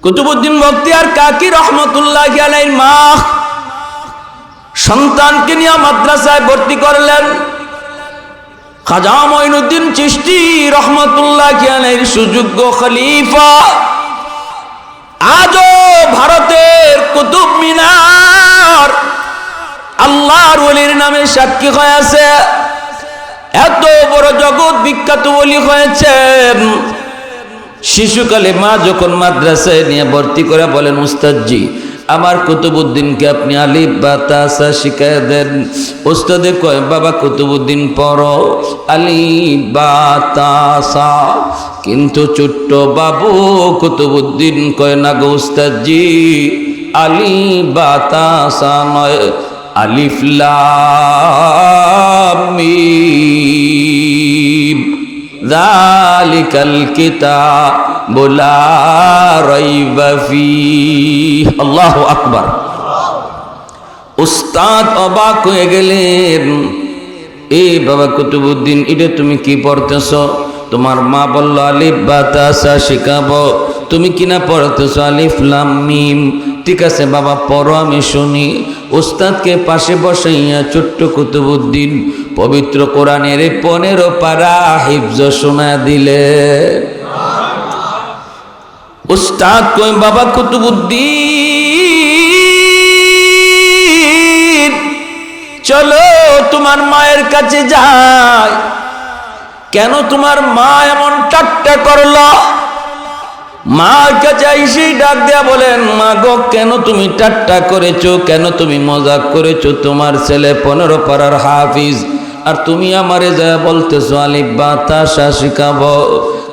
কুতুবউদ্দিন বখতিয়ার কাকি রহমতুল্লাহি আলাইহির মা সন্তানকে নিয়ে মাদ্রাসায় ভর্তি করলেন। খাজা মঈনুদ্দিন চিশতি রহমতুল্লাহি আলাইহির সুযোগ্য খলিফা আজও ভারতের কুতুব মিনার আল্লাহর ওলির নামে সাক্ষী হয়ে আছে। এত বড় জগৎ বিখ্যাত ওলি হয়েছেন। শিশুকালে মা যখন মাদ্রাসায় নিয়ে ভর্তি করে বলেন, উস্তাদজি আমার কুতুবউদ্দিনকে আপনি আলিফ বা তাসা শিখায় দেন। উস্তাদে কয়, বাবা কুতুবউদ্দিন পড়ো আলিফ বা তাসা। কিন্তু ছোট্ট বাবু কুতুবউদ্দিন কয়, না গো উস্তাদজি, আলিফ বা তাসা নয়, আলিফ লাম মিম যালিকাল কিতাবু লা রাইবা ফীহ। আল্লাহু আকবার। উস্তাদ অবাক হয়ে গেলেন, এ বাবা কুতুবউদ্দিন, এটা তুমি কি পড়তেছ? তোমার মা বলল আলিফ বা তাসা শিখাবো, তুমি কিনা পড়তেছ আলিফ লাম মিম। ঠিক আছে বাবা পড়ো, আমি শুনি। উস্তাদকে পাশে বসাইয়া ছোট্ট কুতুবউদ্দিন পবিত্র কোরআনের 15 পারা হিফজ শোনা দিলে। উস্তাদ কই, বাবা কুতুবউদ্দিন চলো তোমার মায়ের কাছে যাই। কেন তোমার মা এমন ঠাট্টা করলো? মার কাছে এসেই ডাক দেয়া বলেন, মা গো কেন তুমি ঠাট্টা করেছো, কেন তুমি মজাক করেছো? তোমার ছেলে 15 পারার হাফিজ, আর তুমি আমারে যা বলতেছো আলিফ বা তাসা শিখাবো।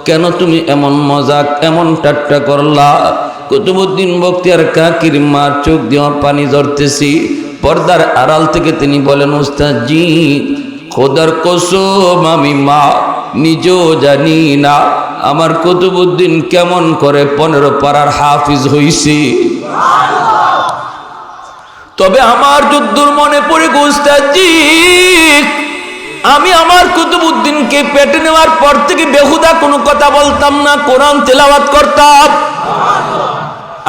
কেন তুমি এমন মজাক এমন ঠাট্টা করলা? কুতুবউদ্দিন বখতিয়ার কাকির মার চোখ দিয়ে পানি ঝরতেছি। পর্দার আড়াল থেকে তিনি বলেন, উস্তাদজি খোদার কসম আমি মা নিজেও জানি না আমার কুতুবউদ্দিন কেমন করে 15 পারার হাফিজ হইছে। তবে আমার যদ্দূর মনে পড়ে গো উস্তাদজি, আমি আমার কুতুবউদ্দিনকে পেটে নেওয়ার পর থেকে বেহুদা কোনো কথা বলতাম না, কোরআন তেলাওয়াত করতাম।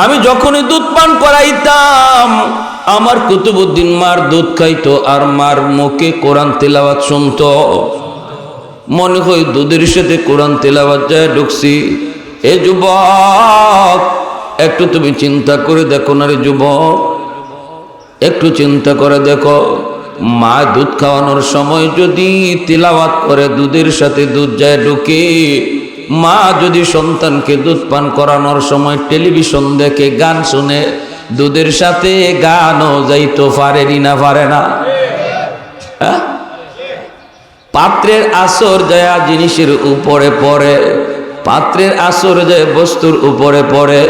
আমি যখনই দুধ পান করাইতাম আমার কুতুবউদ্দিন মার দুধ খাইতো আর মার মুখে কোরআন তেলাওয়াত শুনতো। মনে হয় দুধের সাথে কোরআন তেলাওয়াত যায় ঢুকছি। এ যুবক একটু তুমি চিন্তা করে দেখো না রে যুবক, একটু চিন্তা করে দেখো, মা দুধ খাওয়ানোর সময় যদি তেলাওয়াত করে দুধের সাথে দুধ যায় ঢুকে, মা যদি সন্তানকে দুধ পান করানোর সময় টেলিভিশন দেখে গান শুনে, দুধের সাথে গানও যাইতো পারেনি না পারে না? হ্যাঁ, পাত্রের আসর যায় জিনিসের উপরে পড়ে, পাত্রের আসর যায় বস্তুর উপরে পড়ে।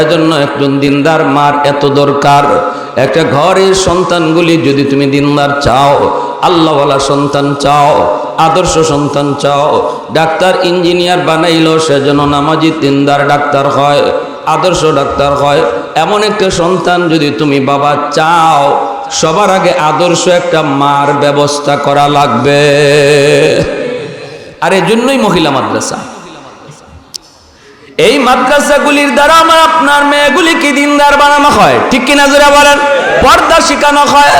এজন্য একজন দিনদার মার এত দরকার। একটা ঘরের সন্তানগুলি যদি তুমি দিনদার চাও, আল্লাহওয়ালা সন্তান চাও, আদর্শ সন্তান চাও, ডাক্তার ইঞ্জিনিয়ার বানাইলো সেজন্য নামাজি দিনদার ডাক্তার হয়, আদর্শ ডাক্তার হয়, এমন একটা সন্তান যদি তুমি বাবা চাও, সবার আগে আদর্শ একটা মার ব্যবস্থা করা লাগবে। আর এজন্যই মহিলা মাদ্রাসা। এই মাদ্রাসাগুলির দ্বারা আমার আপনার মেয়েগুলিকে দিনদার বানানো হয়, ঠিক কিনা জোরে বলেন? পর্দা শেখানো হয়।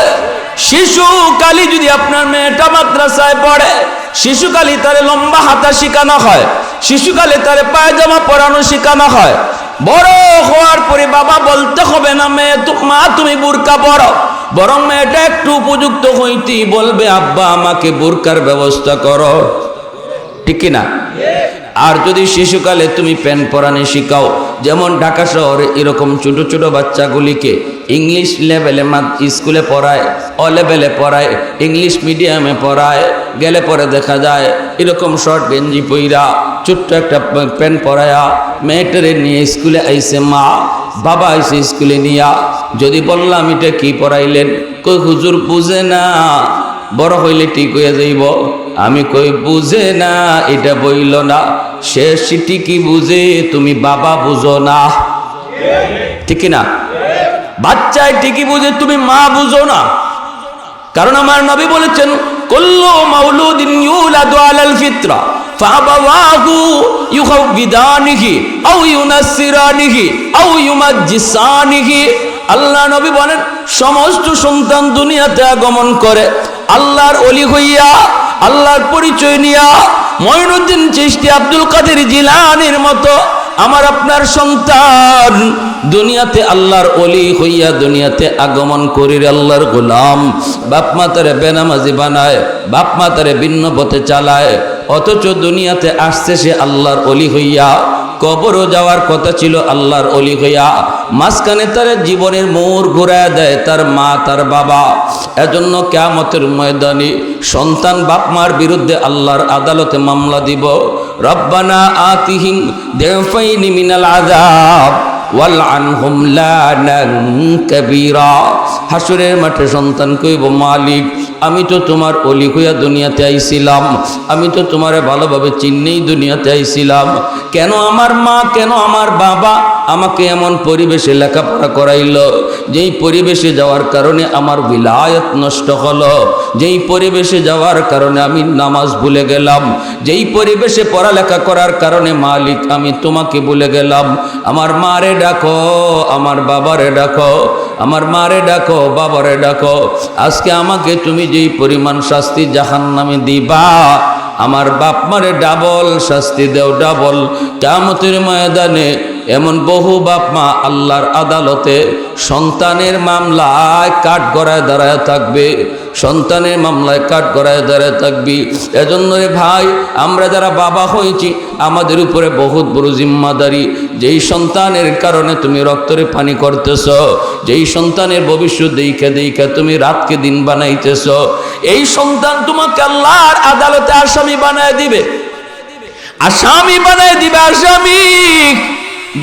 শিশুকালে যদি আপনার মেয়েটা মাদ্রাসায় পড়ে, শিশুকালে তারে লম্বা হাতা শেখানো হয়, শিশুকালে তারে পায়জামা পরানো শেখানো হয়। বড় হওয়ার পরে বাবা বলতে হবে না মা তুমি বোরকা পরো, বরং মেয়েটা একটু উপযুক্ত হইতেই বলবে আব্বা আমাকে বোরকার ব্যবস্থা করো, ঠিক কিনা? আর যদি শিশুকালে তুমি প্যান্ট পরানো শিখাও, যেমন ঢাকা শহরে এরকম ছোট ছোট বাচ্চাগুলিকে ইংলিশ লেভেলে স্কুলে পড়ায়, অ লেভেলে পড়ায়, ইংলিশ মিডিয়ামে পড়ায়, গেলে পরে দেখা যায় এরকম শর্ট গেঞ্জি পইরা ছোট্ট একটা প্যান্ট পরায়া মেয়েটারে নিয়ে স্কুলে আইসে মা, বাবা আইসে স্কুলে নিয়া। যদি বললাম এটা কি পড়াইলেন, কই হুজুর বুঝে না, বড় হইলে ঠিক হয়ে যাইব। আমি কই বুঝে না এটা বইল না, সে ঠিকই বুঝে, তুমি বাবা বুঝো না, ঠিক না? বাচ্চায় ঠিকই বুঝে, তুমি মা বুঝো না। কারণ আমার নবী বলেছেন কুল্লু মাউলুদিন ইউলাদু আলাল ফিতরা ফাবাওয়াহু ইউহাউবিদানিহি আও ইউনাসসিরানিহি আও ইউমাজ্জিসানিহি। আল্লাহ নবী বলেন সমস্ত সন্তান দুনিয়াতে আগমন করে আল্লাহর ওলি হইয়া, আল্লাহর পরিচয় নিয়া, মঈনুদ্দিন চিশতি, আব্দুল কাদের জিলানীর মতো আমার আপনার সন্তান দুনিয়াতে আল্লাহর ওলি হইয়া দুনিয়াতে আগমন করির আল্লাহর গোলাম। বাপ মাতারে বেনামাজি বানায়, বাপ মাতারে ভিন্ন পথে চালায়, অথচ দুনিয়াতে আসছে সে আল্লাহর ওলি হইয়া। কবরও যাওয়ার কথা ছিল আল্লাহর ওলি হইয়া, মাঝখানে তার জীবনের মোড় ঘুরায় দেয় তার মা তার বাবা। এজন্য কিয়ামতের ময়দানে সন্তান বাপ মার বিরুদ্ধে আল্লাহর আদালতে মামলা দিব। রব্বানা আতিহিম দিফাইনি মিনাল আযাব ওয়ালআনহুম লানান কাবীরা। হাসরের মাঠে সন্তান কইব, মালিক আমি তো তোমার ওলি হইয়া দুনিয়াতে আইছিলাম, আমি তো তোমারে ভালোভাবে চিন্নেই দুনিয়াতে আইছিলাম, কেন আমার মা, কেন আমার বাবা আমাকে এমন পরিবেশে লেখাপড়া করাইল, যেই পরিবেশে যাওয়ার কারণে আমার বিলায়ত নষ্ট হলো, যেই পরিবেশে যাওয়ার কারণে আমি নামাজ ভুলে গেলাম, যেই পরিবেশে পড়ালেখা করার কারণে মালিক আমি তোমাকে ভুলে গেলাম। আমার মারে ডাকো, আমার বাবারে ডাকো, আমার মারে ডাকো, বাবারে ডাকো। আজকে আমাকে তুমি যেই পরিমাণ শাস্তি জাহান্নামে দিবা, আমার বাপ মারে ডাবল শাস্তি দেও, ডাবল। কিয়ামতের ময়দানে এমন বহু বাপ মা আল্লাহর আদালতে সন্তানের মামলায় কাঠ গড়ায় দাঁড়ায় থাকবে, সন্তানের মামলায় কাঠ গড়ায় দাঁড়ায় থাকবি। এজন্য রে ভাই, আমরা যারা বাবা হয়েছি আমাদের উপরে বহুত বড় জিম্মাদারি। যেই সন্তানের কারণে তুমি রক্তরে পানি করতেছ, যেই সন্তানের ভবিষ্যৎ দেখে দেখে তুমি রাতকে দিন বানাইতেছ, এই সন্তান তোমাকে আল্লাহর আদালতে আসামি বানায় দিবে, আসামি বানায় দিবে, আসামি।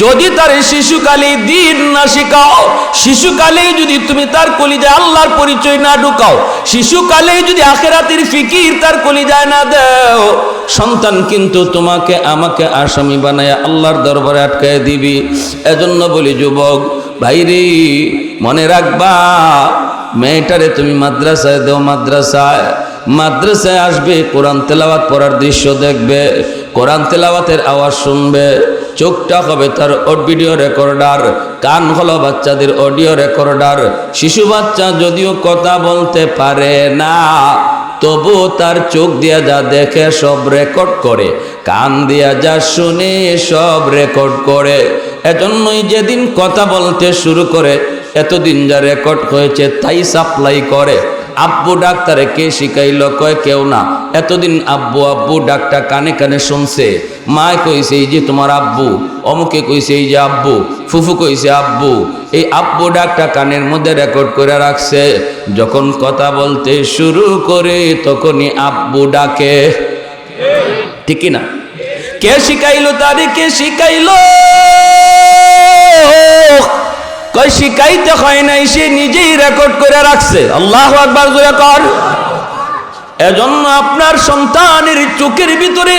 যদি তার শিশুকালে দিন না শিখাও, শিশুকালে যদি তুমি তার কলিজায় আল্লাহর পরিচয় না ঢুকাও, শিশুকালে যদি আখিরাতের ফিকির তার কলিজায় না দাও, সন্তান কিন্তু তোমাকে আমাকে আসামি বানায় আল্লাহর দরবারে আটকায় দিবি। এজন্য বলি যুবক ভাইরে, মনে রাখবা, মেয়েটারে তুমি মাদ্রাসায় দাও, মাদ্রাসায় আসবে, কোরআন তেলাওয়াত পড়ার দৃশ্য দেখবে, কোরআন তেলাওয়াতের আওয়াজ শুনবে, চোখটা হবে তার ভিডিও রেকর্ডার, কান হলো বাচ্চাদের অডিও রেকর্ডার। শিশু বাচ্চা যদিও কথা বলতে পারে না, তবু তার চোখ দিয়া যা দেখে সব রেকর্ড করে, কান দিয়া যা শুনে সব রেকর্ড করে। এজন্যই যেদিন কথা বলতে শুরু করে এতদিন যা রেকর্ড হয়েছে তাই সাপ্লাই করে। আব্বু ডাক্তারে কে শিখাইল? কয় কেউ না। এতদিন আব্বু আব্বু ডাক্তার কানে কানে শুনছে, মা কইছে এই যে তোমার আব্বু, অমুকে কইছে এই যে আব্বু, ফুফু কইছে আব্বু, এই আব্বু ডাক্তার কানের মধ্যে রেকর্ড করে রাখছে। যখন কথা বলতে শুরু করে তখনই আব্বু ডাকে, ঠিক না? কে শিখাইলো তারে? কে শিখাইলো? কই শিখাইতে হয় নাই, সে নিজেই রেকর্ড করে রাখছে। আল্লাহু আকবার জোরে কর। এজন্য আপনার সন্তানের চোখের ভিতরে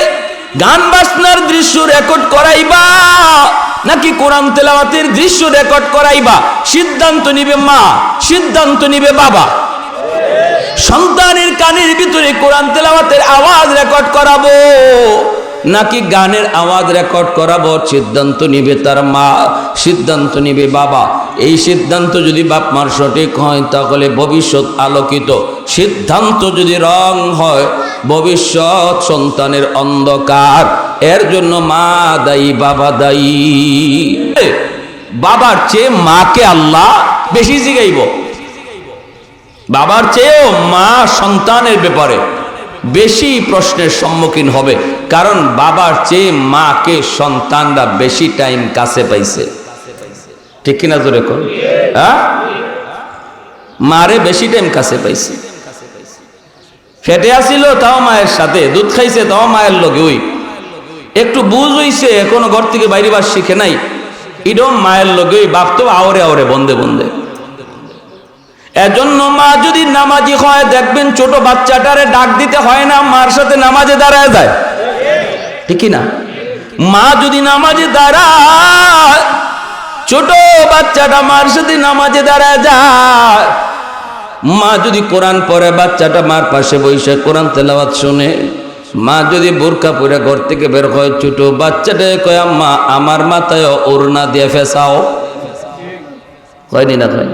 গান বাজনার দৃশ্য রেকর্ড করাইবা নাকি কোরআন তেলাওয়াতের দৃশ্য রেকর্ড করাইবা, সিদ্ধান্ত নিবে মা, সিদ্ধান্ত নিবে বাবা। সন্তানের কানের ভিতরে কোরআন তেলাওয়াতের আওয়াজ রেকর্ড করাবো নাকি গানের আওয়াজ রেকর্ড করাবো, সিদ্ধান্ত নিবে তার মা, সিদ্ধান্ত নিবে বাবা। এই সিদ্ধান্ত যদি বাপ মার সঠিক হয় তাহলে ভবিষ্যৎ আলোকিত, সিদ্ধান্ত যদি রং হয় ভবিষ্যৎ সন্তানের অন্ধকার। এর জন্য মা দায়ী, বাবা দায়ী। বাবার চেয়ে মাকে আল্লাহ বেশি জিগাইব, বাবার চেয়েও মা সন্তানের ব্যাপারে বেশি প্রশ্নের সম্মুখীন হবে, কারণ বাবার চেয়ে মাকে সন্তানরা বেশি টাইম কাছে পাইছে, ঠিক কিনা জোরে কর? হ্যাঁ, মারে বেশি টাইম কাছে পাইছে। ফেটে আসিল তাও মায়ের সাথে, দুধ খাইছে তাও মায়ের লগে, ওই একটু বুঝ হইছে এখনো ঘর থেকে বাইরে বার শিখে নাই, এটাও মায়ের লগে, ওই বাপ তো আওরে আওরে বন্ধে বন্ধে। এজন্য মা যদি নামাজি হয় দেখবেন ছোট বাচ্চাটারে ডাক দিতে হয় না, মার সাথে নামাজে দাঁড়ায় যায়, ঠিক না? মা যদি নামাজে দাঁড়ায়, ছোট বাচ্চাটা মার সাথে নামাজে দাঁড়ায় যায়। মা যদি কোরআন পড়ে, বাচ্চাটা মার পাশে বসে কোরআন তেলাওয়াত শুনে, মা যদি বোরকা পরে ঘর থেকে বের হয়, ছোট বাচ্চাটা কয় আম্মা আমার মাথায় ওড়না দিয়ে ফেসাও, হয়নি না কয়?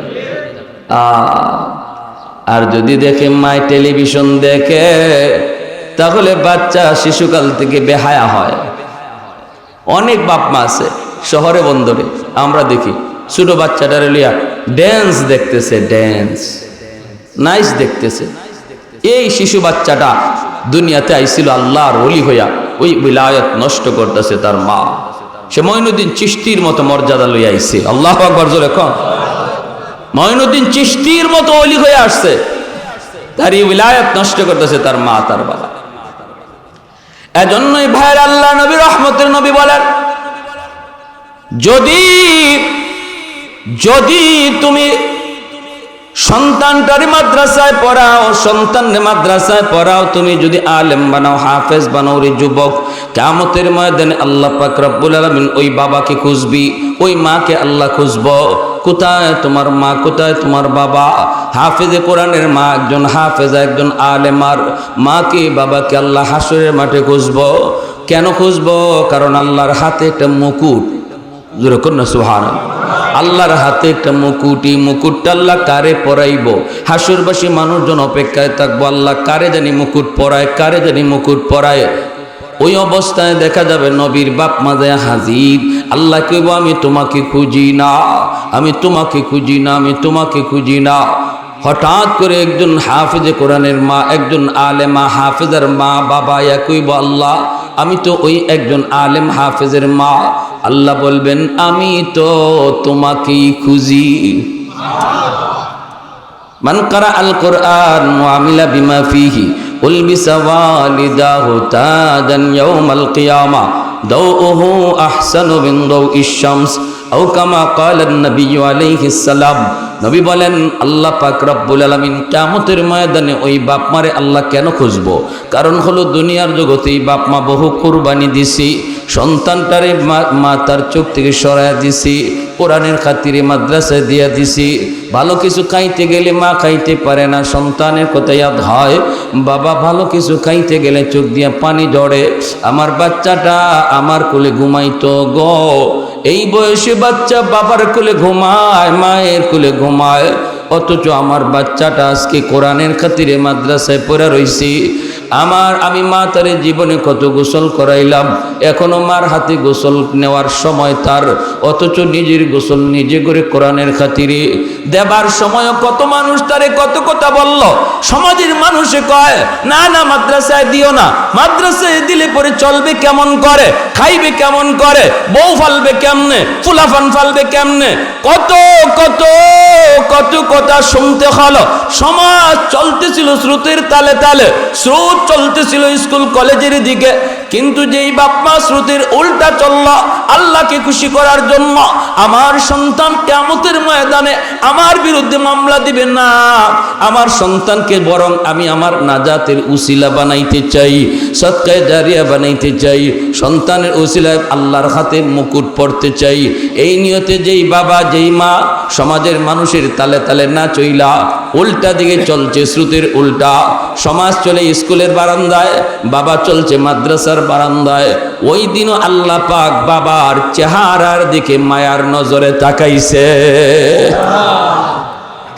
আর যদি দেখে মাই টেলিভিশন দেখে, তাহলে বাচ্চা শিশুকাল থেকে বেহায়া হয়। অনেক বাপ মা আছে শহরে বন্দরে, আমরা দেখি ছোট বাচ্চাটারে লিয়া ড্যান্স দেখতেছে, ড্যান্স নাইস দেখতেছে। এই শিশু বাচ্চাটা দুনিয়াতে আইছিল আল্লাহর ওলি হইয়া, ওই বিলায়ত নষ্ট করতেছে তার মা। সে মঈনুদ্দিন চিশতির মতো মর্যাদা লইয়া আইছে। আল্লাহু আকবার জোরে কোন। মঈনুদ্দিন চিশতির মতো ওলি হয়ে আসছে, তার এই বিলায়ত নষ্ট করতেছে তার মা তার বাবা। এজন্যই ভাইয়ের আল্লাহ নবী রহমতের নবী বলেন, যদি তুমি সন্তানটারে মাদ্রাসায় পড়াও, সন্তানরে মাদ্রাসায় পড়াও, তুমি যদি আলেম বানাও, হাফেজ বানাও, রে যুবক, কিয়ামতের ময়দানে আল্লাহ পাক রব্বুল আলামিন ওই বাবাকে খুঁজবি, ওই মাকে আল্লাহ খুঁজব। কোথায় তোমার মা, কোথায় তোমার বাবা? হাফেজে কোরআনের মা একজন হাফেজা, একজন আলেমার মাকে বাবাকে আল্লাহ হাসরের মাঠে খুঁজব। কেন খুঁজব? কারণ আল্লাহর হাতে একটা মুকুট, জোরে কর না সুবহানাল্লাহ। আল্লাহর হাতে একটা মুকুটি, মুকুটটা আল্লাহ কারে পরাইব? হাসরবাসী মানুষজন অপেক্ষায় থাকবো, আল্লাহ কারে জানি মুকুট পরায়, কারে জানি মুকুট পরায়। ওই অবস্থায় দেখা যাবে নবীর বাপ মা যায় হাজির। আল্লাহ কইব আমি তোমাকে খুঁজি না, আমি তোমাকে খুঁজি না, আমি তোমাকে খুঁজি না। হঠাৎ করে একজন হাফেজে কোরআনের মা, একজন আলেমা হাফেজার মা বাবা ইয়া কইব আল্লাহ আমি তো ওই একজন আলেম হাফেজের মা। আল্লাহ বলবেন আমি তো তোমাকেই খুঁজি। মান কারা আল কোরআন ওয়া আমিলা বিমা ফিহি উলবিসা ওয়ালিদাহু তাজান ইয়াউমাল কিয়ামা দাউহু আহসানু মিন দাউইশ শামস আও কামা ক্বালা নবী আলাইহিস সালাম। নবী বলেন আল্লাহ পাক রব্বুল আলামিন কিয়ামতের ময়দানে ওই বাপ মারে আল্লাহ কেন খুঁজবো? কারণ হলো দুনিয়ার জগতে এই বাপ মা বহু কুরবানি দিছি, সন্তানটারে মা তার চোখ থেকে সরাইয়া দিছি, কোরআনের খাতিরে মাদ্রাসায় দিয়া দিছি। ভালো কিছু খাইতে গেলে মা খাইতে পারে না, সন্তানের কথা ইয়াদ হয়। বাবা ভালো কিছু খাইতে গেলে চোখ দিয়া পানি ঝরে। আমার বাচ্চাটা আমার কোলে ঘুমাইতো গো, এই বয়সে বাচ্চা বাবার কোলে ঘুমায়, মায়ের কোলে ঘুমায়, অথচ আমার বাচ্চাটা আজকে কোরআনের খাতিরে মাদ্রাসায় পড়ে রইছি। আমি মা তারে জীবনে কত গোসল করাইলাম, এখনো মার হাতে গোসল নেওয়ার সময় তার, অথচ নিজের গোসল নিজে করে কোরআনের খাতিরে দেবার সময় কত মানুষ তারে কত কথা বলল। সমাজের মানুষে কয় না না মাদ্রাসায় দিও না, মাদ্রাসায় দিলে পরে চলবে কেমন করে, খাইবে কেমন করে, বউ ফালবে কেমনে, ফুলাফান ফালবে কেমনে, কত কত কত কথা শুনতে হলো। সমাজ চলতেছিল স্রোতের তালে তালে, স্রোত চলতেছিল স্কুল কলেজের দিকে, কিন্তু যেই বাপমা স্রোতের উল্টা চলল আল্লাহকে খুশি করার জন্য, আমার সন্তান কিয়ামতের ময়দানে আমার বিরুদ্ধে মামলা দিবে না, আমার সন্তানকে বরং আমি আমার নাজাতের উসিলা বানাইতে চাই, সদকায়ে জারিয়া বানাইতে চাই, সন্তানের উসিলায় আল্লাহর হাতে মুকুট পড়তে চাই। এই নিয়তে যেই বাবা যেই মা সমাজের মানুষের তালে তালে না চইলা উল্টা দিকে চলছে, স্রোতের উল্টা, সমাজ চলে স্কুলের বারান্দায়, বাবা চলছে মাদ্রাসার বারান্দায়, ওই দিনও আল্লাহ পাক বাবার চেহারার দিকে মায়ার নজরে তাকাইছে।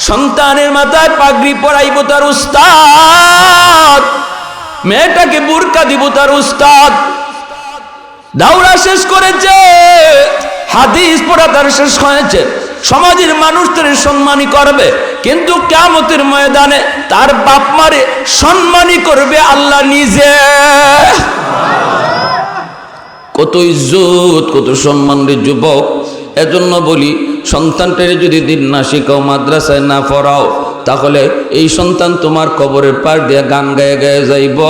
সন্তানের মাথায় পাগড়ি পরাইব তার উস্তাদ, মেয়েটাকে বুরকা দিব তার উস্তাদ, দাওরা শেষ করেছে, হাদিস পড়া তার শেষ হয়েছে, সমাজের মানুষ তার সম্মানী করবে, কিন্তু কিয়ামতের ময়দানে তার বাপ মারে সম্মানী করবে আল্লাহ নিজে। কত ইজ্জত কত সম্মান রে যুবক। এজন্য বলি সন্তানটারে যদি দিন না শিখাও, মাদ্রাসায় না পড়াও, তাহলে এই সন্তান তোমার কবরের পার দিয়ে গান গায়ে গায়ে যাইব।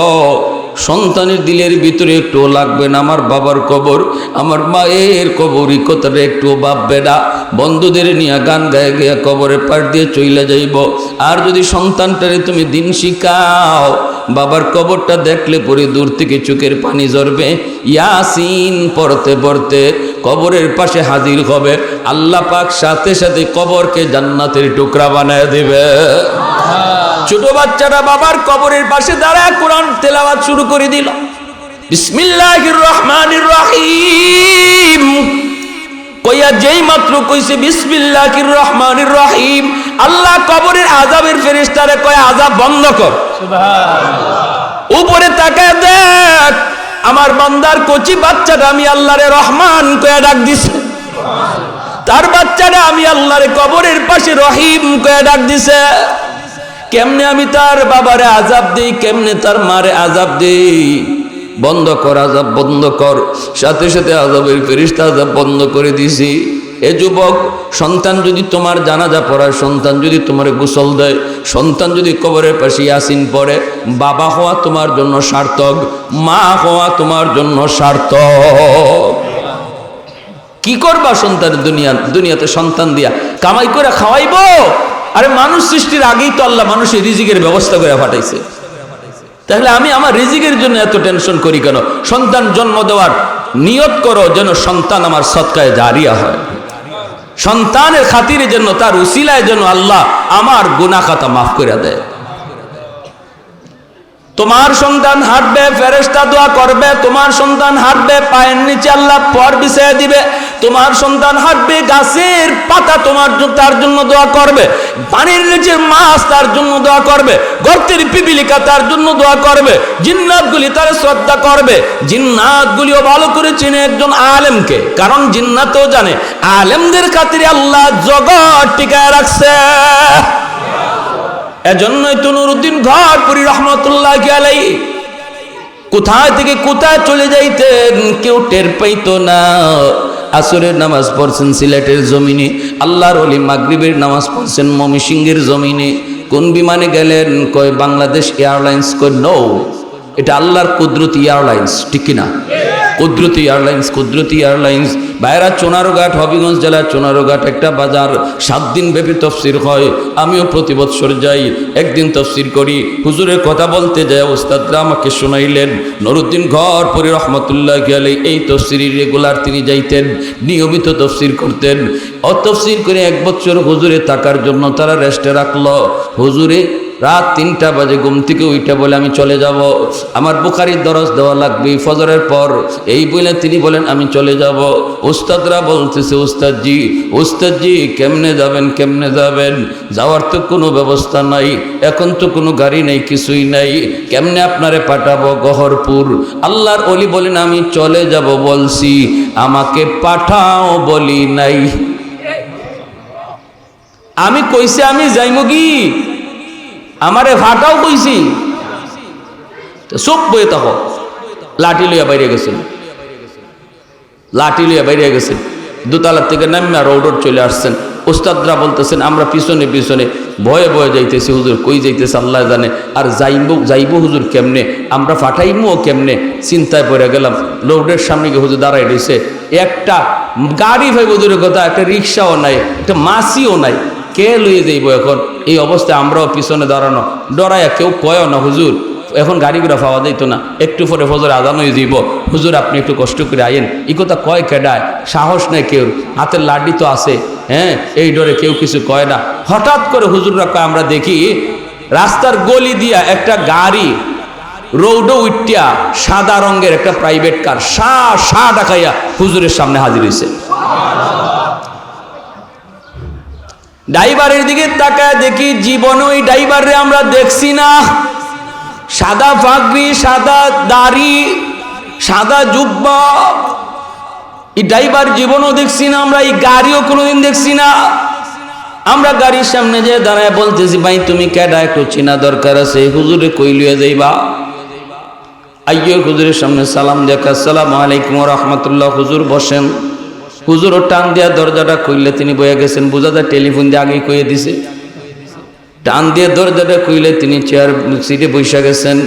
সন্তানের দিলের ভিতরে একটুও লাগবে না আমার বাবার কবর, আমার মায়ের কবরই কথাটা একটুও ভাববে না, বন্ধুদের নিয়ে গান গায়ে গিয়ে কবরের পার দিয়ে চইলে যাইব। আর যদি সন্তানটারে তুমি দিন শিখাও, বাবার কবরটা দেখলে পরে দূর থেকে চোখের পানি ঝরবে, ইয়াসিন পড়তে পড়তে কবরের পাশে হাজির হবে, আল্লাহ পাক সাথে সাথে কবরকে জান্নাতের টুকরা বানায় দিবে। ছোট বাচ্চাটা বাবার কবরের পাশে দাঁড়ায় কোরআন তেলাওয়াত শুরু করে দিল। বিসমিল্লাহির রহমানির রহিম কইয়া যেই মাত্র কইছে বিসমিল্লাহির রহমানির রহিম, আল্লাহ কবরের আযাবের ফেরেশতারে কয় আযাব বন্ধ কর। সুবহানাল্লাহ। উপরে তাকায় দেখ আমার বান্দার কচি বাচ্চাটা আমি আল্লাহরে রহমান কইয়া ডাক দিছে, তার বাচ্চাটা আমি আল্লাহরে কবরের পাশে রহিম কইয়া ডাক দিছে। কেমনে আমি তার বাবারে আযাব দেই, কেমনে তার মারে আযাব দেই? বন্ধ কর, আযাব বন্ধ কর। সাথে সাথে আযাবের ফেরেশতা আযাব বন্ধ করে দিছি। এ যুবক, সন্তান যদি তোমার জানাজা পড়ায়, সন্তান যদি তোমার গোসল দেয়, সন্তান যদি কবরের পাশে ইয়াসিন পড়ে, বাবা হওয়া তোমার জন্য সার্থক, মা হওয়া তোমার জন্য সার্থক। কি করবা সন্তানের দুনিয়াতে সন্তান দিয়া? কামাই করে খাওয়াইবো? আরে মানুষ সৃষ্টির আগেই তো আল্লাহ মানুষের রিজিকের ব্যবস্থা করে পাঠাইছে, তাহলে আমি আমার রিজিকের জন্য এত টেনশন করি কেন? সন্তান জন্ম দেওয়ার নিয়ত করো যেন সন্তান আমার সদকায়ে জারিয়া হয়, সন্তানের খাতিরে যেন, তার উসিলায় যেন আল্লাহ আমার গুনাহ খাতা মাফ করে দেয়। তোমার সন্তান হাঁটবে, ফেরেশতা দোয়া করবে। তোমার সন্তান হাঁটবে, পায়ের নিচে আল্লাহ পর বিছিয়ে দিবে। তোমার সন্তান হাঁটবে, গাছের পাতা তার জন্য দোয়া করবে, পানির নিচে মাছ তার জন্য দোয়া করবে, গর্তের পিপিলিকা তার জন্য দোয়া করবে, জিন্নাতগুলি তার শ্রদ্ধা করবে। জিন্নাতগুলিও ভালো করে চিনে একজন আলেমকে, কারণ জিন্নাতও জানে আলেমদের খাতিরে আল্লাহ জগৎ টিকায় রাখছে। এজন্যই তো নুরউদ্দিন ঘরপুরি রহমতুল্লাহি আলাইহি কোথায় থেকে কোথায় চলে যাইতেন কেউ টের পাইতো না। আসরের নামাজ পড়ছেন সিলেটের জমিনে, আল্লাহর ওলি মাগরিবের নামাজ পড়ছেন ময়মনসিংহের জমিনে। কোন বিমানে গেলেন? কয় বাংলাদেশ এয়ারলাইন্স। কয় নো, এটা আল্লাহর কুদরতি এয়ারলাইন্স। ঠিক কিনা? কুদরতি এয়ারলাইন্স, কুদরতি এয়ারলাইন্স। বাইরা চুনারুঘাট, হবিগঞ্জ জেলার চুনারুঘাট একটা বাজার, 7 দিন ব্যাপী তফসির হয়। আমিও প্রতি বৎসর যাই, একদিন তফসির করি। হুজুরের কথা বলতে যায় উস্তাদরা আমাকে শোনাইলেন, নুরউদ্দিন ঘরপুরি রহমতুল্লাহি আলাইহি এই তফসিরে রেগুলার তিনি যাইতেন, নিয়মিত তফসির করতেন। তফসির করে 1 বছর হুজুরে থাকার জন্য তারা রেস্টে রাখলো। হুজুরে রাত 3টা বাজে ঘুম থেকে উঠে বলে আমি চলে যাব, আমার বুখারীর দরস দেওয়া লাগবে ফজরের পর। এই বলে তিনি বলেন আমি চলে যাব। উস্তাদরা বলতেছে উস্তাদজি কেমনে যাবেন, কেমনে যাবেন? যাওয়ার তো কোনো ব্যবস্থা নাই, এখন তো কোনো গাড়ি নেই, কিছুই নাই, কেমনে আপনারে পাঠাবো গহরপুর? আল্লাহর ওলি বলেন আমি চলে যাব বলছি, আমাকে পাঠাও বলি নাই। আমি কইছি আমি যাইমু কি, আমারে ফাটাও কইছি। চুপ বয়ে থাকো। লাঠি লইয়া বাইরে গেছেন, লাঠি লইয়া বাইরে গেছেন। দোতলার থেকে নামিয়া রোড চলে আসছেন। উস্তাদরা বলতেছেন আমরা পিছনে পিছনে ভয়ে ভয়ে যাইতেছি, হুজুর কই যাইতেছে আল্লাহ জানে, আর যাইবো হুজুর কেমনে, আমরা ফাটাইমো কেমনে? চিন্তায় পড়ে গেলাম। রোডের সামনে গিয়ে হুজুর দাঁড়াই রয়েছে, একটা গাড়ি ভাই হুজুরের কথা, একটা রিক্সাও নাই, একটা মাসিও নাই, কে লইয়ে যাইব এখন? এই অবস্থায় আমরাও পিছনে দাঁড়ানো, ডরাইয়া কেউ কয়ও না হুজুর এখন গাড়িগুলো পাওয়া যাইত না, একটু পরে ফজর আজান হয়ে যাইব, হুজুর আপনি একটু কষ্ট করে আইন। এই কথা কয় কেডায়? সাহস নেই কেউ, হাতের লাড্ডি তো আছে, হ্যাঁ, এই ডরে কেউ কিছু কয় না। হঠাৎ করে হুজুররা কয়, আমরা দেখি রাস্তার গলি দিয়া একটা গাড়ি রোডও উঠিয়া সাদা রঙের একটা প্রাইভেট কার সা ডাকাইয়া হুজুরের সামনে হাজির হয়েছে। ড্রাইভারের দিকে তাকায় দেখি জীবনে ওই ড্রাইভারে আমরা দেখছি না। সাদা পাগড়ি, সাদা দাড়ি, সাদা জুব্বা, এই ড্রাইভার জীবনও দেখছি না আমরা, এই গাড়িও কোনোদিন দেখছি না। আমরা গাড়ির সামনে যে দাঁড়ায় বলতেছি ভাই তুমি কেডা, একটু চিনা দরকার আছে, হুজুরে কই লইয়া যাইবা? আইয়ো হুজুরের সামনে সালাম দেখা, আসসালামু আলাইকুম ওয়া রাহমাতুল্লাহ। হুজুর বসেন। হুজুরও টান দিয়া দরজাটা খুললে তিনি বয়ে গেছেন, বোঝা যায় টেলিফোন দিয়ে আগেই কইয়ে দিছে। টান দিয়ে দরজাটা খুইলে তিনি চেয়ার সিটে বসে গেছেন।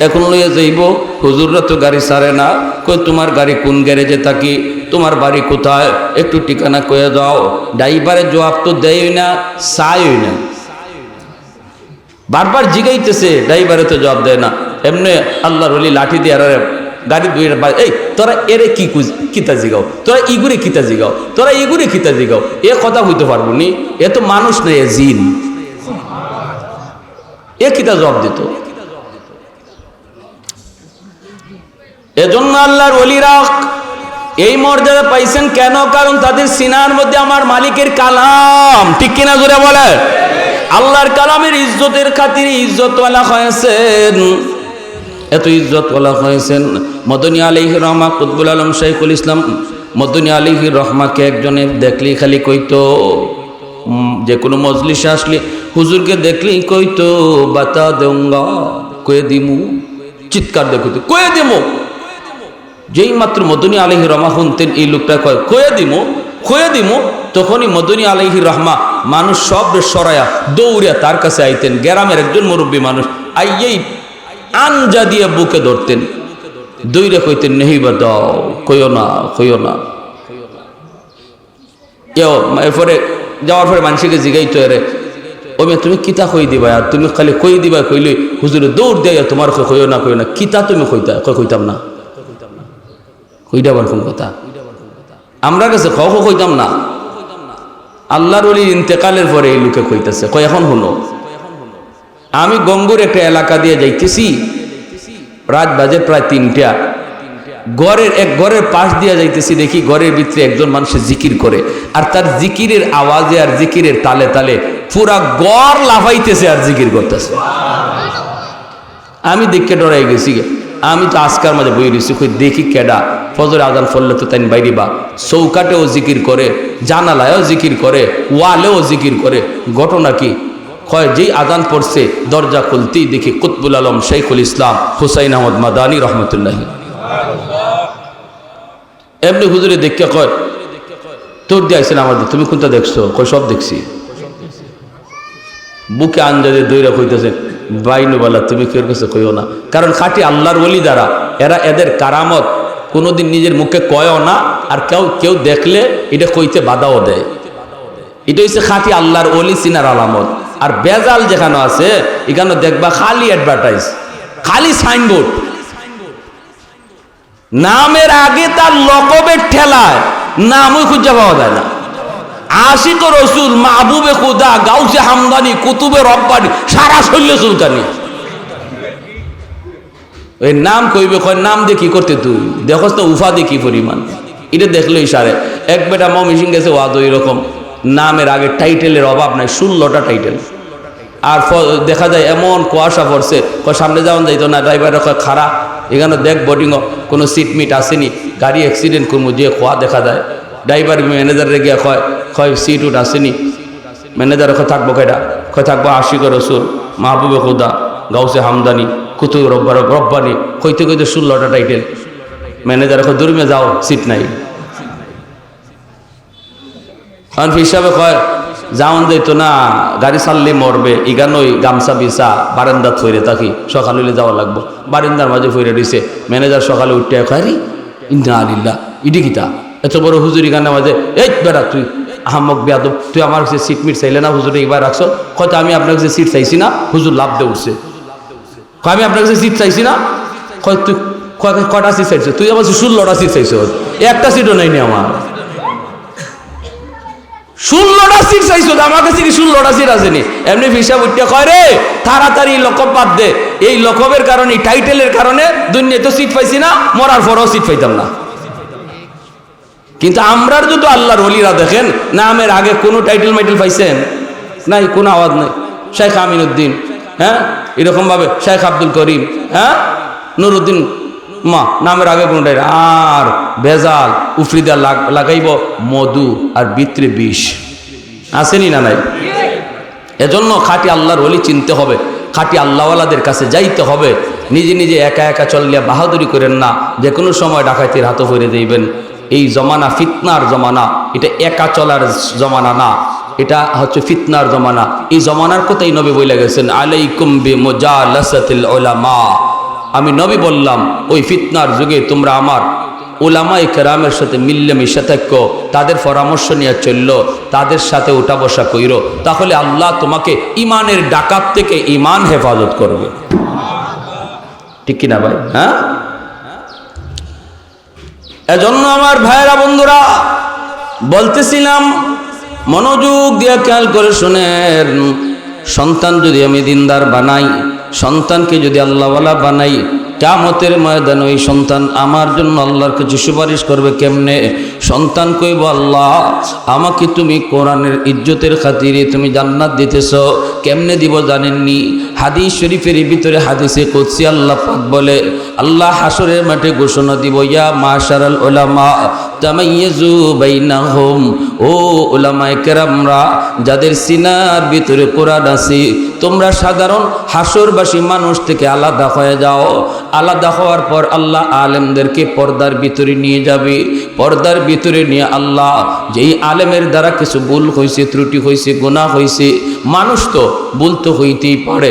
এখন লইয়া যাইব, হুজুররা তো গাড়ি ছাড়ে না। কই তোমার গাড়ি কোন গ্যারেজে থাকি, তোমার বাড়ি কোথায়, একটু ঠিকানা কয়ে দাও। ড্রাইভারের জবাব তো দেয়ই না, চায়ই না, বারবার জিগাইতেছে, ড্রাইভারে তো জবাব দেয় না। এমনি আল্লাহর ওলি লাঠি দিয়ে আর গাড়ি দুই, এই তোরা এরে কি কিতা জিগাও, তোরা ইগুরে কিতা জিগাও, তোরা ইগুরে কিতা জিগাও, এ কথা হইতে পারবো নি, এ তো মানুষ নয়, এ জিন। এ কিতা জবাব দিত? এজন্য আল্লাহর ওলিরা এই মর্যাদা পাইছেন কেন? কারণ তাদের সিনার মধ্যে আমার মালিকের কালাম, ঠিক কিনা জোরে বলে? আল্লাহর কালামের ইজ্জতের খাতিরে ইজ্জতওয়ালা হয়েছেন, এত ইজ্জতওয়ালা হয়েছেন। মদনী আলাইহির রহমা কুতবুল আলম শাইখুল ইসলাম মদনী আলাইহির রহমাকে একজনে দেখলি খালি কইতো, যে কোনো মজলিসে আসলে হুজুরকে দেখলেই কইতো বাতা দেউঙ্গা, কয়ে দিমু, চিৎকার দিয়ে কইতো কয়ে দিমু। যেই মাত্র মদনী আলাইহির রহমা শুনতেন এই লোকটা কয় কয়ে দিমু কয়ে দিমু, তখনই মদনী আলাইহির রহমা মানুষ সব সরায়া দৌড়িয়া তার কাছে আইতেন। গ্রামের একজন মুরব্বী মানুষ আইয়েই আঞ্জা দিয়ে বুকে ধরতেন, দৌড়ে কইতেন নেহিবা দাও, কইও না কইও না। এরপরে যাওয়ার পরে মানুষকে জিগাইতো, রে ও মেয়ে তুমি কিতা কই দিবা, আর তুমি খালি কই দিবা কইলে হুজুরে দৌড় দেয় তোমার কইও না কইও না, কিতা তুমি কইতা? কইতাম না। কইটা আবার কোন কথা? আমরা কাছে কইতাম না। আল্লাহর ওলি ইন্তেকালের পরে এই লোকে কইতেছে, কই এখন শুনো, আমি গঙ্গুর একটা এলাকা দিয়ে যাইতেছি, রাত বাজে প্রায় 3টা, ঘরের পাশ দিয়ে যাইতেছি, দেখি ঘরের ভিতরে একজন মানুষের জিকির করে, আর তার জিকিরের আওয়াজে আর জিকিরের তালে তালে পুরা গড় লাফাইতেছে আর জিকির করতেছে। আমি দেখে ডরাই গেছি, আমি তো আজকার মাঝে বই রয়েছি, কই দেখি কেডা, ফজর আজান ফললে তো তাই বাইরে বা চৌকাটেও জিকির করে, জানালায়ও জিকির করে, ওয়ালেও জিকির করে। ঘটনা কি? কয় যেই আজান পড়ছে দরজা খুলতেই দেখি কুতবুল আলম শাইখুল ইসলাম হুসাইন আহমদ মাদানী রহমতুল্লাহ। এমনি হুজুরে দেখে কয় তোর দিয়ে আইসেন আমাদের, তুমি কোনটা দেখছো? কয় সব দেখছি। বুকে আঞ্জাদে দৈরা কইতেছে বাইনুবালা তুমি কেউ কাছে কইও না, কারণ খাঁটি আল্লাহর ওলি দ্বারা এরা এদের কারামত কোনোদিন নিজের মুখে কয়ও না, আর কেউ দেখলে এটা কইতে বাধাও দেয়। এটা হচ্ছে খাঁটি আল্লাহর ওলি চিনার আলামত। আর বেজাল যেখানে আছে এখানে দেখবা খালি অ্যাডভার্টাইজ, খালি সাইনবোর্ড, নামের আগে তার লকবের ঠেলায় নামই খুঁজে পাওয়া যায় না। আশিক রসুল, মাহবুবে খুদা, গাউসে হামদানি, কুতুবে রব্বানি, সারা শৈল্য সুলতানি, ওই নাম কইবে, কয় নাম দিয়ে কি করতে তুই দেখস তো উফা দিয়ে কি পরিমাণ, এটা দেখলেই সারে। এক বেটা মমিসিং গেছে ওয়াদ ওই রকম, নামের আগে টাইটেলের অভাব নাই, 16টা টাইটেল। আর দেখা যায় এমন কুয়াশা পড়ছে, সামনে যাওয়ান যাইতো না, ড্রাইভারের কয় খারা, এখানে দেখ বোর্ডিংও কোনো সিট মিট আসেনি, গাড়ি অ্যাক্সিডেন্ট করবো, যে খোয়া দেখা যায়। ড্রাইভার ম্যানেজারে গিয়ে কয় সিট উঠ আসেনি, ম্যানেজার থাকবো কেটা, থাকবো আশিক রসুল, মাহবুবে খুদা, গাউসে হামদানি, কুতুব রব্বানি, কইতে 16টা টাইটেল। ম্যানেজার দূরমে যাও, সিট নাই। হিসাবে কয় যাওন যাইতো না, গাড়ি চাললে মরবে, ইগানোই গামছা বিছা বারান্দাত ফইরে থাকি, সকাল হইলে যাওয়া লাগবো। বারান্দার মাঝে ফইরে দিছে। ম্যানেজার সকালে উঠতে কয় রে ইন্না আলিল্লাহ, ইডি কিতা এত বড় হুজুরি গানের মাঝে, এই বেড়া তুই আহমক বেয়াদব, তুই আমার কাছে সিট মিট চাইলে না, হুজুরে এবার রাখছো। হয়তো আমি আপনার কাছে সিট চাইছি না, হুজুর লাভ দিয়ে উঠছে। আমি আপনার কাছে সিট চাইছি না, কয় তুই কটা সিট চাইছো? তুই আমার 16টা সিট চাইছো, একটা সিটও নেই আমার। 16টা সিট চাইছো, আমার কাছে কি 16টা সিট আসেনি? এমনি হিসাব উঠতে কয় রে তাড়াতাড়ি লকব বাদ দে, এই লকবের কারণে, টাইটেলের কারণে দুনিয়ায় তো সিট পাইছি না, মরার পরও সিট পাইতাম না। কিন্তু আমরার যদি আল্লাহর ওলিরা দেখেন, নামের আগে কোনো টাইটেল মাইটেল পাইছেন নাই, কোনো আওয়াজ নাই। শেখ আমিনুদ্দিন, হ্যাঁ এরকম ভাবে শেখ আব্দুল করিম, হ্যাঁ নুরুদ্দিন, মা নামের আগে কোনো টাইটেল। আর ভেজাল উফরিদা লাগাইব মধু আর ভিতরে বিষ, আসেনি না নাই? এজন্য খাঁটি আল্লাহর ওলি চিনতে হবে, খাঁটি আল্লাহওয়ালাদের কাছে যাইতে হবে। নিজে নিজে একা একা চললে বাহাদুরি করেন না, যে কোনো সময় ডাকাতির হাতও ফিরে দিবেন। এই জমানা ফিতনার জমানা, এটা একা চলার জমানা না, এটা হচ্ছে ফিতনার জমানা। এই জমানার কথাই নবী বলে গেছেন, আলাইকুম বিমুজালাসাতিল উলামা। আমি নবী বললাম ওই ফিতনার যুগে তোমরা আমার উলামায়ে কেরামের সাথে মিলেমিশে থাকো, তাদের পরামর্শ নিয়ে চললো, তাদের সাথে উঠা বসা কইরো, তাহলে আল্লাহ তোমাকে ইমানের ডাকাত থেকে ইমান হেফাজত করবে। ঠিক কিনা ভাই? হ্যাঁ, এজন্য আমার ভাইয়েরা বন্ধুরা বলতেছিলাম, মনোযোগ দিয়ে খেয়াল করে শুনেন, সন্তান যদি আমি দিনদার বানাই, সন্তানকে যদি আল্লাহওয়ালা বানাই, কিয়ামতের ময়দানে ওই সন্তান আমার জন্য আল্লাহর কাছে সুপারিশ করবে কেমনে? সন্তান কইব, আল্লাহ আমাকে তুমি কোরআনের ইজ্জতের খাতিরে তুমি জান্নাত দিতেছো, কেমনে দিব জানেননি? হাদিস শরীফের ভিতরে হাদিসে কুদসি আল্লাহ পাক বলে, আল্লাহ হাসরের মাঠে ঘোষণা দিব, ইয়া মাশারাল উলামা তামাইয়াজু বাইনাহুম, ও উলামায়ে কেরামরা যাদের সিনার ভিতরে কোরআন আছে, তোমরা সাধারণ হাসরবাসী মানুষ থেকে আলাদা হয়ে যাও। আলাদা হওয়ার পর আল্লাহ আলেমদেরকে পর্দার ভিতরে নিয়ে যাবে। পর্দার ভিতরে নিয়ে আল্লাহ যেই আলেমের দ্বারা কিছু ভুল হয়েছে, ত্রুটি হয়েছে, গুনাহ হয়েছে, মানুষ তো ভুল তো হইতেই পারে,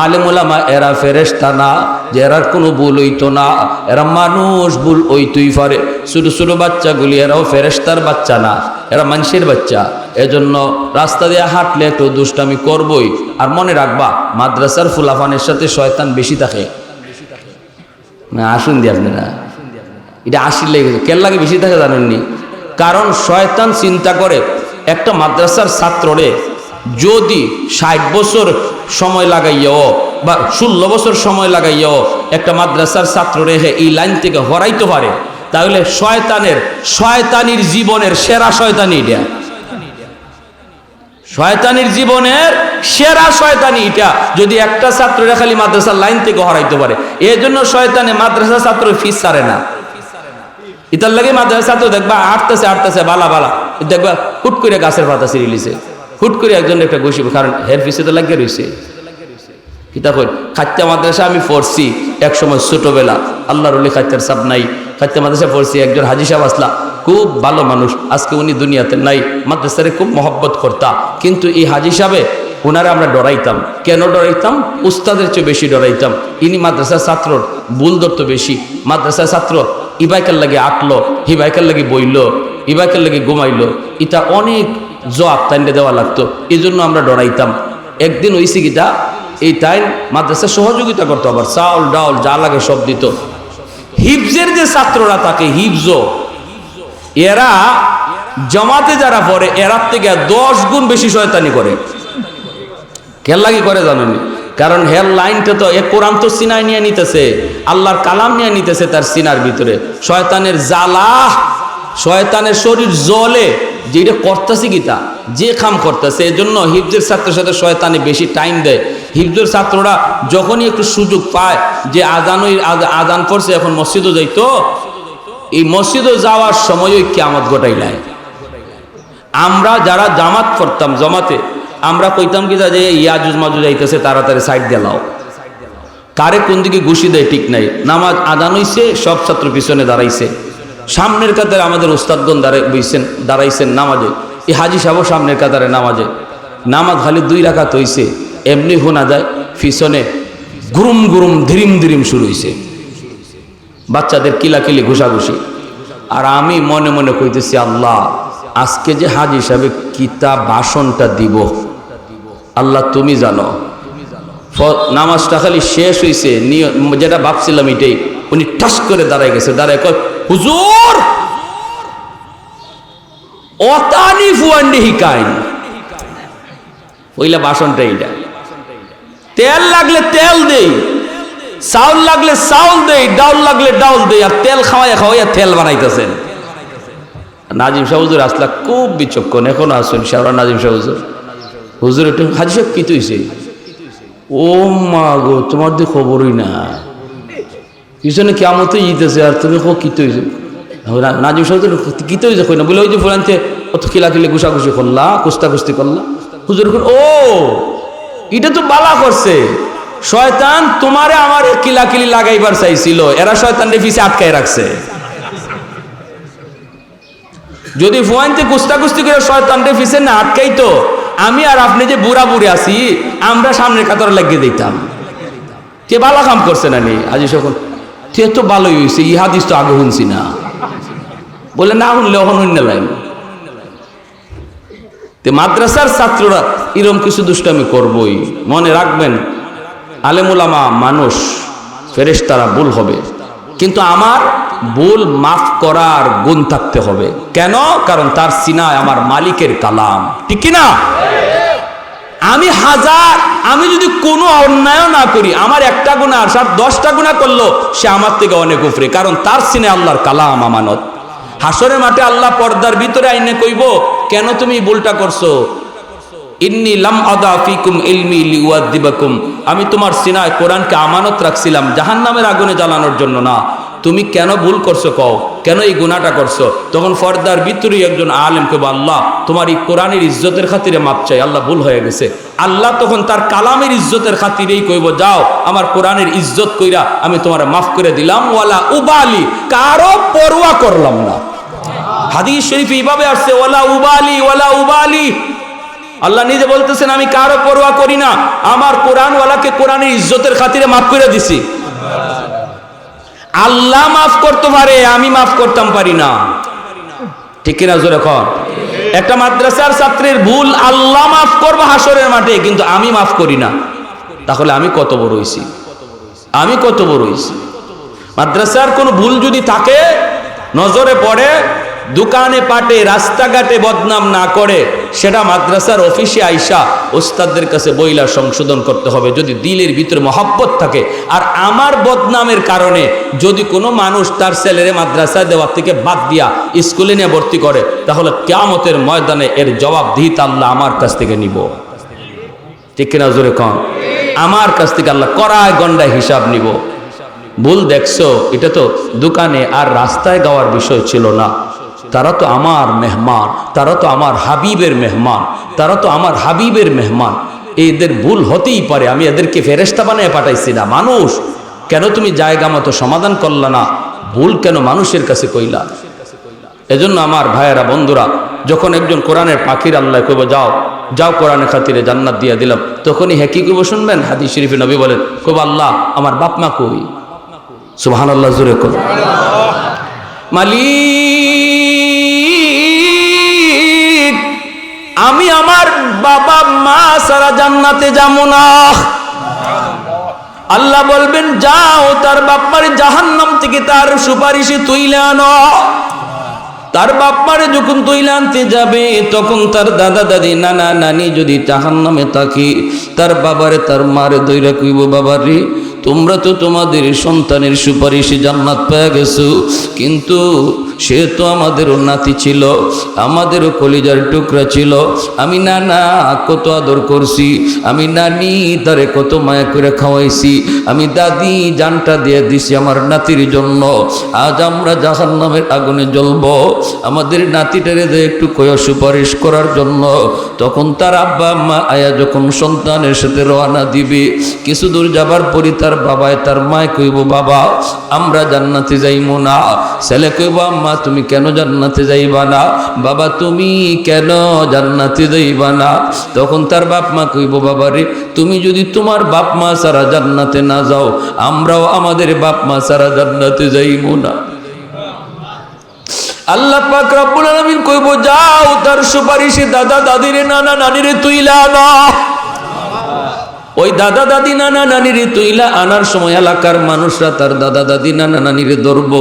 আলেম ওলামা এরা ফেরেশতা না যে এরার কোনো ভুল হইতো না, এরা মানুষ, ভুল হইতেই পারে। ছোটো ছোটো বাচ্চাগুলি এরাও ফেরেশতার বাচ্চা না, এরা মানুষের বাচ্চা। এজন্য রাস্তা দিয়ে হাঁটলে একটু দুষ্টামি করবই। আর মনে রাখবা, মাদ্রাসার ফুলাফানের সাথে শয়তান বেশি থাকে না। আসুন দিয়ে আপনারা এটা আশির লেগে গেছে, কেন লাগে বেশি থাকে জানেননি? কারণ শয়তান চিন্তা করে একটা মাদ্রাসার ছাত্ররে যদি 60 বছর সময় লাগাইয়াও বা 16 বছর সময় লাগাইয়াও একটা মাদ্রাসার ছাত্র রেখে এই লাইন থেকে হরাইতে পারে, তাহলে শয়তানির জীবনের সেরা শয়তানি এটা, শয়তানির জীবনের সেরা শয়তানি এটা, যদি একটা ছাত্ররা খালি মাদ্রাসার লাইন থেকে হরাইতে পারে। এই জন্য শয়তানে মাদ্রাসা ছাত্র ফিস ছাড়ে না। ইতার লাগে মাদ্রাসা ছাত্র দেখবা আটতেছে বালা দেখবা হুট করে গাছের পাতা ছিঁড়ে লিছে, হুট করে একজন একটা ঘুষি, কারণ হের ফিসে তো লাগিয়ে রয়েছে। কিতা কই খাত্যা মাদ্রাসা আমি পড়ছি এক সময় ছোটবেলা, আল্লাহর ওলি খাত্যার সাব নাই, খাত্যা মাদ্রাসা পড়ছি। একজন হাজি সাহেব আসলা, খুব ভালো মানুষ, আজকে উনি দুনিয়াতে নাই, মাদ্রাসারে খুব মহব্বত করতা। কিন্তু এই হাজি সাহেবে ওনারা আমরা ডরাইতাম। কেন ডরাইতাম? উস্তাদের চেয়ে বেশি ডরাইতাম। ইনি মাদ্রাসার ছাত্র ভুল ধরতো বেশি। মাদ্রাসার ছাত্র ইবাইকার লাগে আটলো, হিবাইকার লাগে বইলো, ইবাইকার লাগে ঘুমাইলো, এটা অনেক জবাব টাইনে দেওয়া লাগতো। এই জন্য আমরা ডরাইতাম। একদিন হইছে গিটা, এই টাইম মাদ্রাসার সহযোগিতা করতো, আবার চাউল ডাউল যা লাগে সব দিত। হিফজের যে ছাত্ররা থাকে, হিফজ, এরা জামাতে যারা পড়ে এরার থেকে 10 গুণ বেশি শয়তানি করে। কেন লাগি করে জানেনি? কারণ হের লাইনটা তো এ কোরআন তো সিনায় নিয়ে নিতেছে, আল্লাহর কালাম নিয়ে নিতেছে তার সিনার ভিতরে। শয়তানের জ্বালা, শয়তানের শরীর জ্বলে, যেটা করতেছে গীতা যে খাম করতেছে। এই জন্য হিফজের ছাত্রের সাথে শয়তানি বেশি টাইম দেয়। হিফজের ছাত্ররা যখনই একটু সুযোগ পায় যে আজান পড়ছে, এখন মসজিদও যাইতো, এই মসজিদও যাওয়ার সময় ওই কিয়ামত ঘটাইলায়। আমরা যারা জামাত পড়তাম, জমাতে আমরা কইতাম কি যে ইয়াজুজ মাজুজ যাইতেছে, তাড়াতাড়ি সাইড দেলাও। কারে কোন দিকে ঘুষি দেয় ঠিক নাই। নামাজ আদান হইছে, সব ছাত্র পিছনে দাঁড়াইছে, সামনের কাতারে আমাদের উস্তাদগণ দাঁড়াইছেন নামাজে, এই হাজি সাহেব সামনের কাতারে নামাজে। নামাজ খালি 2 রাকাত হইছে, এমনি শোনা যায় পিছনে গুরুম গুরুম ধিরিম ধিরিম শুরু হইছে, বাচ্চাদের কিলাকিলি ঘুষাঘুষি। আর আমি মনে মনে কইতেছি, আল্লাহ আজকে যে হাজি সাহেব কিতা ভাষণটা দিব, আল্লাহ তুমি জানো। নামাজটা খালি শেষ হইছে, যেটা ভাবছিলাম এটাই, উনি ঠাস করে দাঁড়ায় গেছে, দাঁড়ায় কয়, হুজুর অতানি ফুয়ান্ডি হিকাইন। ওইলা ভাষণটা এইটা। তেল লাগলে তেল দেই, চাউল লাগলে চাউল দেই, ডাউল লাগলে ডাউল দেই, আর তেল খাওয়াইয়া তেল বানাইতেছেন। নাজিম শাহ হুজুর আসলা খুব বিচক্ষণ, এখনো আসুন শাহরা নাজিম শাহ হুজুর। হুজুর একটু হাজি সাহেব কি তৈছে? ও মা গো, তোমার দিয়ে খবরই না, পিছনে কেমতই জিতেছে আর তুমি কি তৈছে? নাজিম শাহ হুজুর কি তৈছে কই না বলে, ওই যে ফুলানতে অত খিলাখিলি ঘুষাঘুষি করলা, কুস্তাকুস্তি করলা। হুজুর ও এটা তো বালা করছে, শয়তান তোমারে আমার কিলাকিলি লাগাইবার চাইছিল, এরা শয়তানরে পিছে আটকায় রাখছে। যদি ফুয়াইনতে কুস্তাকুস্তি করে শয়তানরে পিছে না আটকাইতো, আমি আর আপনি যে বুড়া বুড়ি আছি, আমরা সামনের কাতারে লাগিয়ে দিতাম। কে বালা কাম করছে না নি আজি সকল, সে তো ভালোই হয়েছে, ই হাদিস তো আগে শুনছি না, বলে না শুনলে এখন অন্য লাইন। মাদ্রাসার ছাত্ররা এরকম কিছু দুষ্টামি করবই। মনে রাখবেন, আলেমুলামা মানুষ, ফেরেশতারা ভুল হবে, কিন্তু আমার ভুল মাফ করার গুণ থাকতে হবে। কেন? কারণ তার সিনায় আমার মালিকের কালাম, ঠিক কিনা? আমি যদি কোনো অন্যায় না করি, আমার একটা গুনাহ আর 10টা গুনাহ করলো, সে আমার থেকে অনেক উপরে, কারণ তার সিনে আল্লাহর কালাম আমানত। হাসরের মাঠে আল্লাহ পর্দার ভিতরে আইনে কইব, কেন তুমি ভুলটা করছো? ইন্নী লাম আদা ফিকুম ইলমি লিউআদিবাকুম, আমি তোমার সিনায় কোরআনকে আমানত রাখছিলাম জাহান্নামের আগুনে জ্বালানোর জন্য না। তুমি কেন ভুল করছো কও, কেন এই গুনাহটা করছো? তখন পর্দার ভিতরে একজন আলেম কইব, আল্লাহ তোমার এই কোরআনের ইজ্জতের খাতিরে মাপ চাই, আল্লাহ ভুল হয়ে গেছে। আল্লাহ তখন তার কালামের ইজ্জতের খাতিরেই কইব, যাও আমার কোরআনের ইজ্জত কইরা আমি তোমার মাফ করে দিলাম, ওয়ালা উবালি, কারো পরোয়া করলাম না। হাদিস শরীফে এইভাবে আসছে, ওয়ালা উবালি ওয়ালা উবালি। আল্লাহ নিজে বলতেছেন, আমি কারো পরোয়া করি না, আমার কোরআনওয়ালাকে কোরআনের ইজ্জতের খাতিরে মাফ করে দিছি। আল্লাহ মাফ করতে পারে, আমি মাফ করতাম পারি না, ঠিক কিনা জোরে কর। একটা মাদ্রাসার ছাত্রের ভুল আল্লাহ মাফ করবো হাসরের মাঠে, কিন্তু আমি মাফ করি না, তাহলে আমি কত বড় হইছি, আমি কত বড় হইছি। মাদ্রাসার কোনো ভুল যদি থাকে, নজরে পড়ে, দোকানে পাটে রাস্তাঘাটে বদনাম না করে, সেটা মাদ্রাসার অফিসে আইসা ওস্তাদদের কাছে বইলা সংশোধন করতে হবে, যদি দিলের ভিতরে মহব্বত থাকে। আর আমার বদনামের কারণে যদি কোনো মানুষ তার ছেলেরে মাদ্রাসায় দেওয়ার থেকে বাদ দিয়া স্কুলে নিয়ে ভর্তি করে, তাহলে কিয়ামতের ময়দানে এর জবাবদিহিতা আল্লাহ আমার কাছ থেকে নিব, ঠিক কিনা জোরে কন। আমার কাছ থেকে আল্লাহ কড়ায় গন্ডায় হিসাব নিব। ভুল দেখছো, এটা তো দোকানে আর রাস্তায় গাওয়ার বিষয় ছিল না, তারা তো আমার মেহমান, তারা তো আমার হাবিবের মেহমান, তারা তো আমার হাবিবের মেহমান। এদের ভুল হতেই পারে, আমি এদেরকে ফেরেশতা বানিয়ে পাঠাইছি না, মানুষ। কেন তুমি জায়গা মতো সমাধান করলা না? ভুল কেন মানুষের কাছে কইলা? এজন্য আমার ভাইয়েরা, বন্ধুরা, যখন একজন কোরআনের পাখির আল্লাহ কইব, যাও যাও কোরআনের খাতিরে জান্নাত দিয়ে দিলাম, তখনই হ্যাঁ কি কইব শুনবেন? হাদিস শরীফে নবী বলেন, কইব, আল্লাহ আমার বাপ মা কই? সুবহানাল্লাহ, জোরে কর। মালিক, আমি আমার বাবা মা সারা জান্নাতে যাবো না। আল্লাহ বলবেন, যাও তার বাপ্পারে জাহান্নাম থেকে তার সুপারিশে তুইলে আনো। তার বাপ্পারে যখন তুইলে আনতে যাবে, তখন তার দাদা দাদি নানা নানি যদি জাহান্নামে থাকে, তার বাবারে তার মারে দইরা কইব, বাবারে তোমরা তো তোমাদের সন্তানের সুপারিশে জান্নাত পেয়ে গেছো, কিন্তু সে তো আমাদেরও নাতি ছিল, আমাদেরও কলিজার টুকরা ছিল। আমি নানা কত আদর করছি, আমি নানি তারে কত মায়া করে খাওয়াইছি, আমি দাদি জানটা দিয়ে দিছি আমার নাতির জন্য। আজ আমরা জাহান্নামের আগুনে জ্বলব, আমাদের নাতিটারে যে একটু কয় সুপারিশ করার জন্য। তখন তার আব্বা আম্মা আয়া যখন সন্তানের সাথে রওনা দিবে, কিছু দূর যাবার পরই তার বাবায় তার মায় কইব, বাবা আমরা জান্নাতে যাইব না। ছেলে কইব, আম্মা তুমি কেন জান্নাতে যাইবা না? বাবা তুমি কেন জান্নাতে যাইবা না? তখন তার বাপ মা কইব, বাবা রে তুমি যদি তোমার বাপ মা ছাড়া জান্নাতে না যাও, আমরাও আমাদের বাপ মা ছাড়া জান্নাতে যাইব না। আল্লাহ পাক রব্বুল আলামিন কইব, যাও তার সুপারিশে দাদা দাদিরে নানা নানিরে তুইলা আনো। ওই দাদা দাদি নানা নানিরে তুইলা আনার সময় এলাকার মানুষরা তার দাদা দাদি নানা নানিরে ধরবো,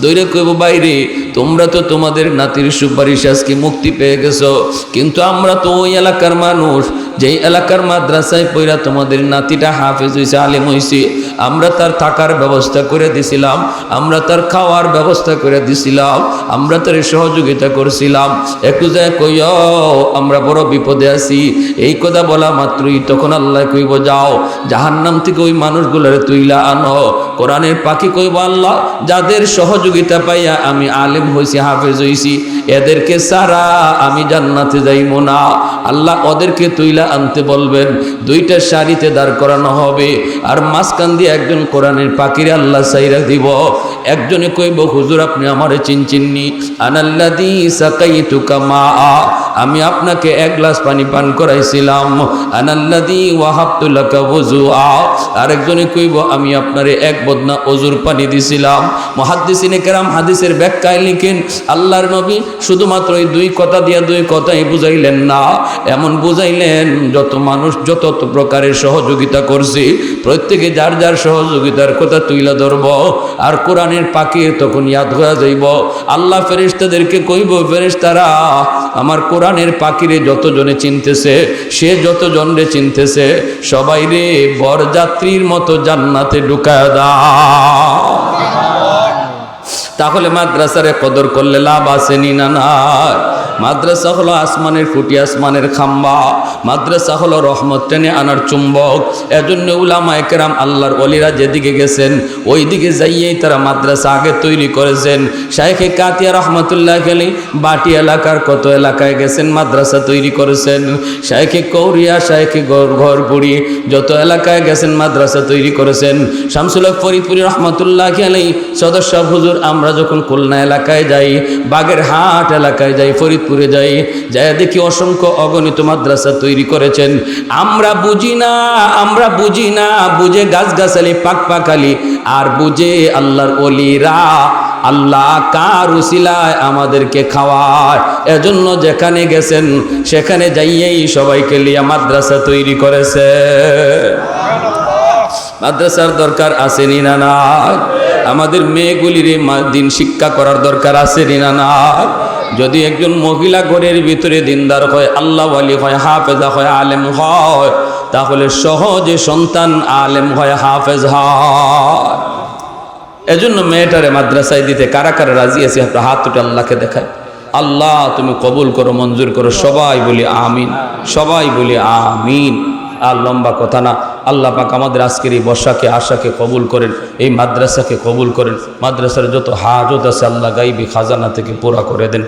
ধরে কইব, বাইরে তোমরা তো তোমাদের নাতির সুপারিশ আজকে মুক্তি পেয়ে গেছো, কিন্তু আমরা তো ওই এলাকার মানুষ, যেই এলাকার মাদ্রাসায় পড়া তোমাদের নাতিটা হাফেজ হয়েছে, আলেম হয়েছে, আমরা তার থাকার ব্যবস্থা করে দিছিলাম, আমরা তার খাওয়ার ব্যবস্থা করে দিছিলাম, আমরা তার সহযোগিতা করছিলাম। একটু যায় কইও আমরা বড় বিপদে আছি। এই কথা বলা মাত্রই তখন আল্লাহ কইব, যাও জাহান্নাম থেকে ওই মানুষগুলোরে তুইলা আনো। কোরআনের পাখি কইব, আল্লাহ যাদের সহযোগিতা পাইয়া আমি আলেম হইছি, হাফেজ হইছি, এদেরকে সারা আমি জান্নাতে যাইব না। আল্লাহ ওদেরকে তুইলা আনতে বলবেন, দুইটা সারিতে দাঁড় করানো হবে, আর মাঝখান দিয়ে একজন কোরআনের পাখিরে আল্লাহ সাইরা দিব। একজনে কইব, হুজুর আপনি আমারে চিনচিননি, আনাল্লাযী সাকাইতুকা মা, আমি আপনাকে এক গ্লাস পানি পান করাইছিলাম। আনাল্লাযী ওয়াহাবতু লাকা ওযুআ, আরেকজনে কইব, আমি আপনারে এক বদনা ওজুর পানি দিছিলাম। মুহাদ্দিসিনে কেরাম হাদিসের ব্যাখ্যায় লিখেন, আল্লাহর নবী শুধুমাত্র এই দুই কথা দিয়া দুই কথাই বুঝাইলেন না, এমন বুঝাইলেন যত মানুষ যত প্রকারের সহযোগিতা করছে, প্রত্যেকে যার যার সহায়তার সহযোগিতার কথা তুইলা ধরব আর কোরআনের পাখি তখন ইয়াদ হয়ে যাইব। আল্লাহ ফেরেশতাদেরকে কইব, ফেরেশতারা আমার কোরআনের পাখিরে যতজনে চিনতেছে, সে যতজনরে চিনতেছে সবাই রে বরযাত্রীর মতো জান্নাতে ঢুকায় দাও। তাহলে মাদ্রাসারে কদর করলে লাভ আছে নি না নাই? মাদ্রাসা হলো আসমানের খুঁটি, আসমানের খাম্বা। মাদ্রাসা হলো রহমত টেনে আনার চুম্বক। এজন্য উলামায়ে কেরাম আল্লাহর ওলিরা যেদিকে গেছেন ওই দিকে যাইয়েই তারা মাদ্রাসা আগে তৈরি করেছেন। শাইখে কাতিয়া রহমতুল্লাহ আলাইহি বাটি এলাকার কত এলাকায় গেছেন, মাদ্রাসা তৈরি করেছেন। শাইখে কৌরিয়া, শাইখে ঘরপুরি যত এলাকায় গেছেন মাদ্রাসা তৈরি করেছেন। শামসুল হক ফরিদপুরি রহমতুল্লাহ আলাইহি সদস্য হুজুর আমরা যখন খুলনা এলাকায় যাই, বাগেরহাট এলাকায় যাই, ফরিদপুরে যাই, যাই দেখি অসংখ্য অগণিত মাদ্রাসা তৈরি করেছেন। আমরা বুঝি না, বুঝে গাছগাছালি পাকপাকালি আর বুঝে আল্লাহর ওলিরা আল্লাহ কার উসিলায় আমাদেরকে খাওয়ায়। এজন্য যেখানে গেছেন সেখানে যাইয়েই সবাইকে লিয়া মাদ্রাসা তৈরি করেছে। মাদ্রাসার দরকার আছে নি না নাই? আমাদের মেয়েগুলির দিন শিক্ষা করার দরকার আছে নি না নাই? যদি একজন মহিলা ঘরের ভিতরে দিনদার হয়, আল্লাহ ওয়ালি হয়, হাফেজা হয়, আলেম হয়, তাহলে সহজে সন্তান আলেম হয়, হাফেজ হয়। এজন্য মেয়েটারে মাদ্রাসায় দিতে কারা কারা রাজি আছে? আপনার হাত উঠে আল্লাহকে দেখায়। আল্লাহ তুমি কবুল করো, মঞ্জুর করো। সবাই বলি আমিন, সবাই বলি আমিন। আর লম্বা কথা না, আল্লাহ পাক আমাদের আজকের এই বর্ষাকে আশাকে কবুল করেন, এই মাদ্রাসাকে কবুল করেন। মাদ্রাসার যত হাজত আছে আল্লাহ গাইবি খাজানা থেকে পুরা করে দেন।